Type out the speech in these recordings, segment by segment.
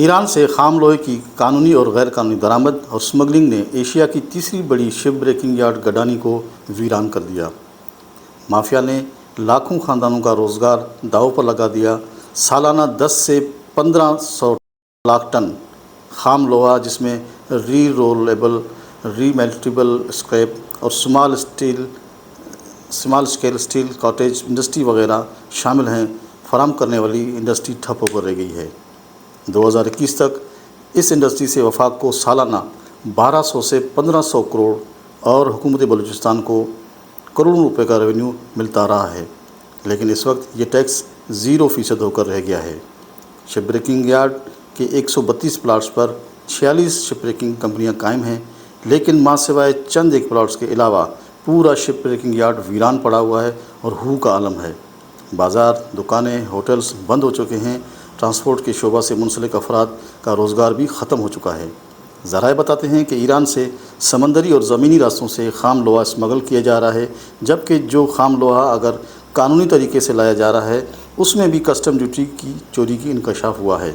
ایران سے خام لوہے کی قانونی اور غیر قانونی درآمد اور سمگلنگ نے ایشیا کی تیسری بڑی شپ بریکنگ یارڈ گڈانی کو ویران کر دیا۔ مافیا نے لاکھوں خاندانوں کا روزگار داؤ پر لگا دیا۔ سالانہ 10 سے 1500 لاکھ ٹن خام لوہا، جس میں rerollable, remeltable scrap اور small scale steel cottage industry وغیرہ شامل ہیں، فراہم کرنے والی انڈسٹری ٹھپ ہو کر رہ گئی ہے۔ 2021 تک اس انڈسٹری سے وفاق کو سالانہ 1200 سے 1500 کروڑ اور حکومت بلوچستان کو کروڑوں روپے کا ریونیو ملتا رہا ہے، لیکن اس وقت یہ ٹیکس 0% ہو کر رہ گیا ہے۔ شپ بریکنگ یارڈ کے 132 پلاٹس پر 46 شپ بریکنگ کمپنیاں قائم ہیں، لیکن ماں سوائے چند ایک پلاٹس کے علاوہ پورا شپ بریکنگ یارڈ ویران پڑا ہوا ہے اور ہو کا عالم ہے۔ بازار، دکانیں، ہوٹلز بند ہو چکے ہیں۔ ٹرانسپورٹ کے شعبہ سے منسلک افراد کا روزگار بھی ختم ہو چکا ہے۔ ذرائع بتاتے ہیں کہ ایران سے سمندری اور زمینی راستوں سے خام لوہا اسمگل کیا جا رہا ہے، جبکہ جو خام لوہا اگر قانونی طریقے سے لایا جا رہا ہے اس میں بھی کسٹم ڈیوٹی کی چوری کی انکشاف ہوا ہے۔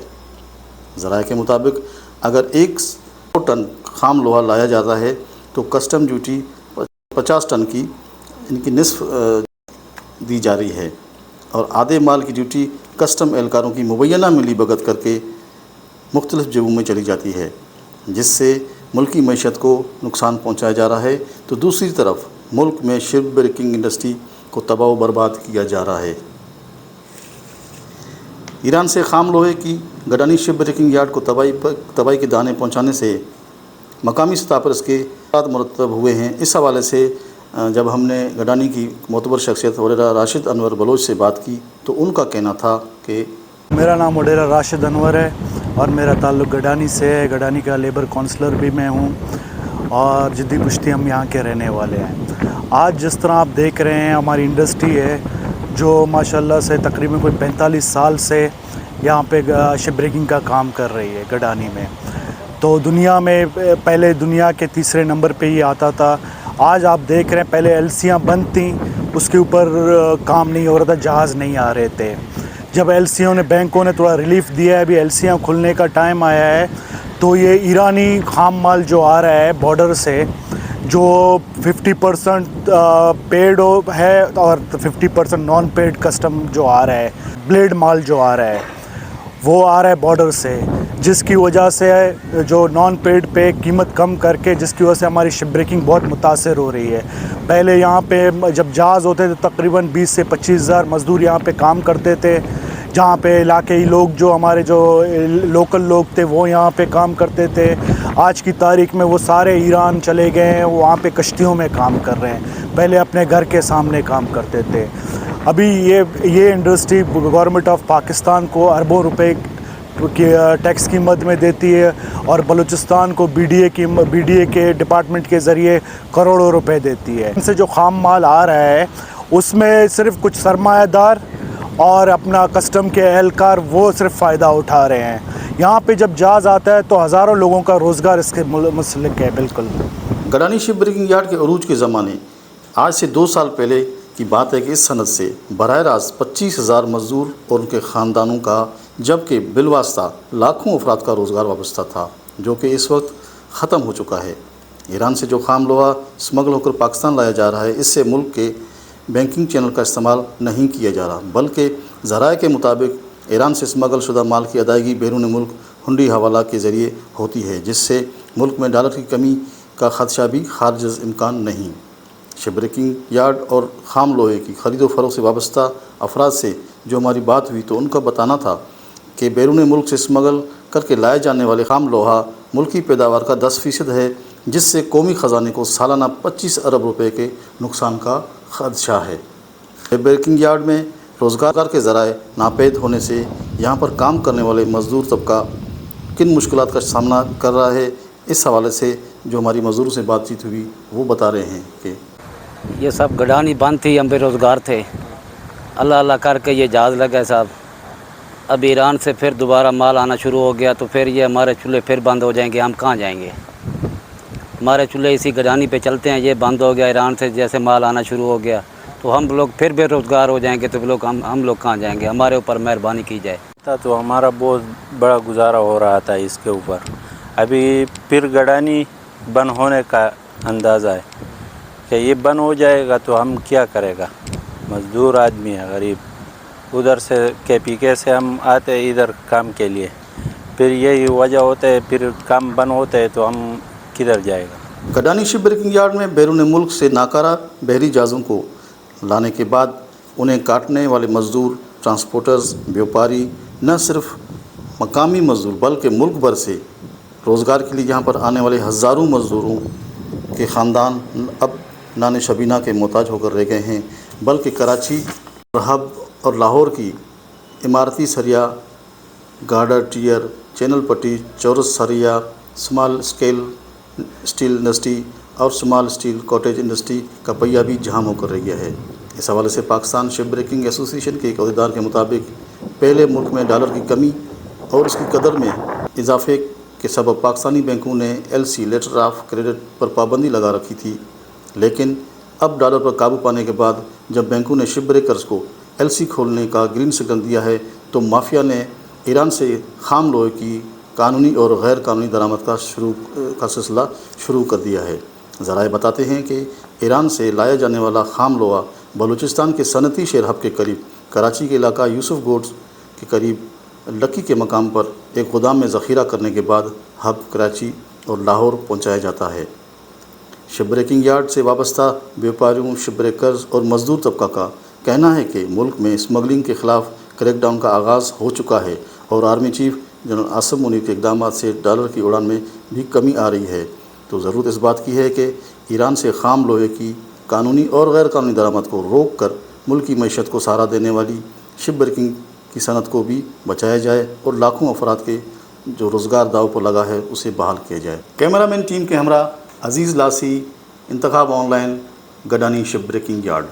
ذرائع کے مطابق اگر 100 ٹن خام لوہا لایا جاتا ہے تو کسٹم ڈیوٹی 50 ٹن کی نصف دی جا رہی ہے اور آدھے مال کی ڈیوٹی کسٹم اہلکاروں کی مبینہ ملی بھگت کر کے مختلف جیبوں میں چلی جاتی ہے، جس سے ملکی معیشت کو نقصان پہنچایا جا رہا ہے، تو دوسری طرف ملک میں شپ بریکنگ انڈسٹری کو تباہ و برباد کیا جا رہا ہے۔ ایران سے خام لوہے کی گڈانی شپ بریکنگ یارڈ کو تباہی کے دانے پہنچانے سے مقامی سطح پر اس کے اثرات مرتب ہوئے ہیں۔ اس حوالے سے جب ہم نے گڈانی کی معتبر شخصیت وڈیرہ راشد انور بلوچ سے بات کی تو ان کا کہنا تھا کہ میرا نام وڈیرہ راشد انور ہے اور میرا تعلق گڈانی سے ہے۔ گڈانی کا لیبر کونسلر بھی میں ہوں اور جدی پشتی ہم یہاں کے رہنے والے ہیں۔ آج جس طرح آپ دیکھ رہے ہیں ہماری انڈسٹری ہے جو ماشاءاللہ سے تقریباً کوئی 45 سال سے یہاں پہ شپ بریکنگ کا کام کر رہی ہے گڈانی میں، تو دنیا میں پہلے دنیا کے تیسرے نمبر پہ ہی آتا تھا۔ آج آپ دیکھ رہے ہیں پہلے ایلسیاں بند تھیں، اس کے اوپر کام نہیں ہو رہا تھا، جہاز نہیں آ رہے تھے۔ جب ایلسیوں نے بینکوں نے تھوڑا ریلیف دیا ہے، ابھی ایلسیاں کھلنے کا ٹائم آیا ہے، تو یہ ایرانی خام مال جو آ رہا ہے بارڈر سے، جو 50% پیڈ ہے اور 50% نان پیڈ کسٹم جو آ رہا ہے، بلیڈ مال جو آ رہا ہے وہ آ رہا ہے بارڈر سے، جس کی وجہ سے جو نان پیڈ پہ قیمت کم کر کے، جس کی وجہ سے ہماری شپ بریکنگ بہت متاثر ہو رہی ہے۔ پہلے یہاں پہ جب جہاز ہوتے تھے تقریباً 20 سے 25 ہزار مزدور یہاں پہ کام کرتے تھے، جہاں پہ علاقائی لوگ جو ہمارے جو لوکل لوگ تھے وہ یہاں پہ کام کرتے تھے۔ آج کی تاریخ میں وہ سارے ایران چلے گئے ہیں، وہاں پہ کشتیوں میں کام کر رہے ہیں، پہلے اپنے گھر کے سامنے کام کرتے تھے۔ ابھی یہ انڈسٹری گورنمنٹ آف پاکستان کو اربوں روپے کی ٹیکس کی مد میں دیتی ہے اور بلوچستان کو بی ڈی اے کے ڈپارٹمنٹ کے ذریعے کروڑوں روپے دیتی ہے۔ ان سے جو خام مال آ رہا ہے اس میں صرف کچھ سرمایہ دار اور اپنا کسٹم کے اہلکار وہ صرف فائدہ اٹھا رہے ہیں۔ یہاں پہ جب جہاز آتا ہے تو ہزاروں لوگوں کا روزگار اس کے منسلک ہے۔ بالکل گڈانی شپ بریکنگ یارڈ کے عروج کے زمانے آج سے 2 سال پہلے کی بات ہے کہ اس صنعت سے براہ راست 25,000 مزدور اور ان کے خاندانوں کا، جبکہ بالواسطہ لاکھوں افراد کا روزگار وابستہ تھا، جو کہ اس وقت ختم ہو چکا ہے۔ ایران سے جو خام لوہا اسمگل ہو کر پاکستان لایا جا رہا ہے، اس سے ملک کے بینکنگ چینل کا استعمال نہیں کیا جا رہا، بلکہ ذرائع کے مطابق ایران سے اسمگل شدہ مال کی ادائیگی بیرون ملک ہنڈی حوالہ کے ذریعے ہوتی ہے، جس سے ملک میں ڈالر کی کمی کا خدشہ بھی خارج از امکان نہیں۔ شپ بریکنگ یارڈ اور خام لوہے کی خرید و فروخت سے وابستہ افراد سے جو ہماری بات ہوئی تو ان کا بتانا تھا کہ بیرون ملک سے اسمگل کر کے لائے جانے والے خام لوہا ملکی پیداوار کا 10% ہے، جس سے قومی خزانے کو سالانہ 25 ارب روپے کے نقصان کا خدشہ ہے۔ شپ بریکنگ یارڈ میں روزگار کے ذرائع ناپید ہونے سے یہاں پر کام کرنے والے مزدور طبقہ کن مشکلات کا سامنا کر رہا ہے، اس حوالے سے جو ہماری مزدوروں سے بات چیت ہوئی وہ بتا رہے ہیں کہ یہ سب گڈانی بند تھی، ہم بے روزگار تھے، اللہ اللہ کر کے یہ جہاز لگا صاحب، اب ایران سے پھر دوبارہ مال آنا شروع ہو گیا تو پھر یہ ہمارے چولہے پھر بند ہو جائیں گے، ہم کہاں جائیں گے؟ ہمارے چولہے اسی گڈانی پہ چلتے ہیں، یہ بند ہو گیا، ایران سے جیسے مال آنا شروع ہو گیا تو ہم لوگ پھر بے روزگار ہو جائیں گے، تو ہم لوگ کہاں جائیں گے؟ ہمارے اوپر مہربانی کی جائے۔ تھا تو ہمارا بہت بڑا گزارا ہو رہا تھا اس کے اوپر. ابھی پھر گڈانی بند ہونے کا اندازہ ہے کہ یہ بند ہو جائے گا تو ہم کیا کرے گا. مزدور آدمی ہے غریب. ادھر سے KPK سے ہم آتے ہیں ادھر کام کے لیے. پھر یہی وجہ ہوتا ہے پھر کام بند ہوتا ہے تو ہم کدھر جائے گا. گڈانی شپ بریکنگ یارڈ میں بیرون ملک سے ناکارہ بحری جہازوں کو لانے کے بعد انہیں کاٹنے والے مزدور، ٹرانسپورٹرز، بیوپاری نہ صرف مقامی مزدور بلکہ ملک بھر سے روزگار کے لیے یہاں پر آنے والے ہزاروں مزدوروں کے خاندان اب نان شبینہ کے محتاج ہو کر رہ گئے ہیں، بلکہ کراچی، رہب اور لاہور کی عمارتی سریا، گارڈر ٹیئر، چینل پٹی، چورس سریا، اسمال اسکیل اسٹیل انڈسٹری اور اسمال اسٹیل کاٹیج انڈسٹری کا پہیہ بھی جام ہو کر رہ گیا ہے. اس حوالے سے پاکستان شپ بریکنگ ایسوسی ایشن کے ایک عہدیدار کے مطابق پہلے ملک میں ڈالر کی کمی اور اس کی قدر میں اضافے کے سبب پاکستانی بینکوں نے LC لیٹر آف کریڈٹ پر پابندی لگا رکھی تھی، لیکن اب ڈالر پر قابو پانے کے بعد جب بینکوں نے شپ بریکرز کو LC کھولنے کا گرین سگنل دیا ہے تو مافیا نے ایران سے خام لوہے کی قانونی اور غیر قانونی درآمد کا سلسلہ شروع کر دیا ہے. ذرائع بتاتے ہیں کہ ایران سے لایا جانے والا خام لوہا بلوچستان کے صنعتی شہر ہب کے قریب کراچی کے علاقہ یوسف گوڈز کے قریب لکی کے مقام پر ایک گودام میں ذخیرہ کرنے کے بعد ہب، کراچی اور لاہور پہنچایا جاتا ہے. شپ بریکنگ یارڈ سے وابستہ بیوپاریوں، شپ بریکرز اور مزدور طبقہ کا کہنا ہے کہ ملک میں اسمگلنگ کے خلاف کریک ڈاؤن کا آغاز ہو چکا ہے اور army chief general Asim Munir کے اقدامات سے ڈالر کی اڑان میں بھی کمی آ رہی ہے. تو ضرورت اس بات کی ہے کہ ایران سے خام لوہے کی قانونی اور غیر قانونی درآمد کو روک کر ملکی معیشت کو سہارا دینے والی شپ بریکنگ کی صنعت کو بھی بچایا جائے اور لاکھوں افراد کے جو روزگار داؤ پر لگا ہے اسے بحال کیا جائے. کیمرہ مین ٹیم کے ہمراہ عزیز لاسی، انتخاب on line, Gadani ship breaking yard.